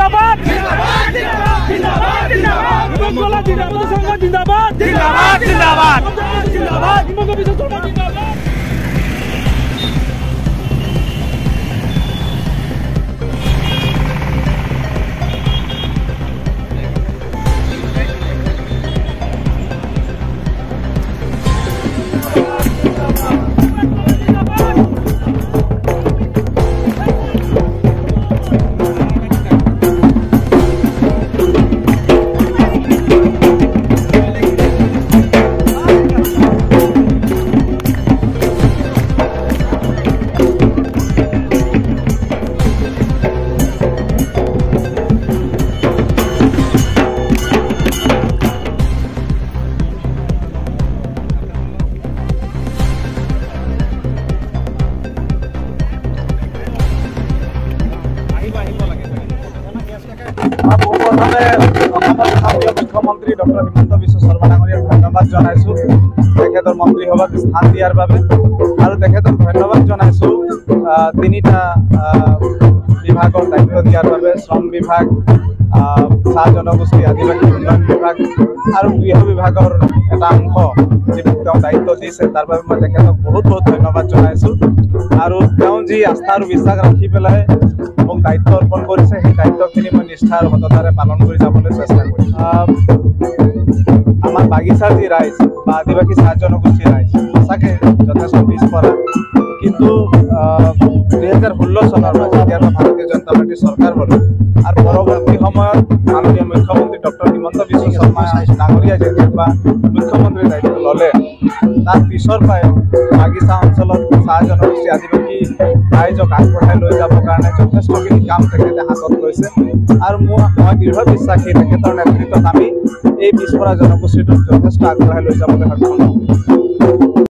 জিন্দাবাদ জিন্দাবাদ জিন্দাবাদ জিন্দাবাদ বঙ্গলা জিন্দাবাদ সংঘ জিন্দাবাদ জিন্দাবাদ জিন্দাবাদ জিন্দাবাদ হিমন্ত বিশ্ব শর্মা জিন্দাবাদ। মুখ্যমন্ত্রী ডক্টর হিমন্ত বিশ্ব শর্মা ডাঙৰীয়াক ধন্যবাদ জনাইছো তেখেতৰ মন্ত্ৰী সভাত স্থান দিয়াৰ বাবে আৰু তেখেতক ধন্যবাদ জনাইছো তিনিটা বিভাগৰ দায়িত্ব দিয়াৰ বাবে শ্ৰম বিভাগ চাহ জনগোষ্ঠী আদিবাসী উন্নয়ন বিভাগ আৰু গৃহ বিভাগৰ এটা অংশ যিটো তেওঁ দায়িত্ব দিছে তাৰ বাবে মই তেখেতক বহুত বহুত ধন্যবাদ জনাইছো আৰু তেওঁ যি আস্থা আৰু বিশ্বাস ৰাখি পেলাই মোক দায়িত্ব অৰ্পণ কৰিছে সেই দায়িত্বখিনি মই নিষ্ঠা আৰু সততাৰে পালন কৰি যাবলৈ চেষ্টা কৰিম। আমাৰ বাগিচাৰ যি ৰাইজ বা আদিবাসী চাহ জনগোষ্ঠীৰ ৰাইজ সঁচাকৈ যথেষ্ট পিছপৰা, কিন্তু 2016 চনৰ পৰা যেতিয়াৰ পৰা ভাৰতীয় জনতা পাৰ্টীৰ চৰকাৰ হ'ল আৰু পৰৱৰ্তী সময়ত মাননীয় মুখ্যমন্ত্ৰী ডক্টৰ হিমন্ত বিশ্ব শৰ্মা ডাঙৰীয়া যেতিয়াৰ পৰা মুখ্যমন্ত্ৰীৰ দায়িত্ব ল'লে তাৰ পিছৰ পৰাই বাগিচা অঞ্চলত চাহ জনগোষ্ঠী আদিবাসী ৰাইজক আগবঢ়াই লৈ যাবৰ কাৰণে যথেষ্টখিনি কাম তেখেতে হাতত লৈছে আৰু মই দৃঢ় বিশ্বাসী তেখেতৰ নেতৃত্বত আমি এই পিছপৰা জনগোষ্ঠীটোক যথেষ্ট আগবঢ়াই লৈ যাবলৈ সক্ষম হ'ম।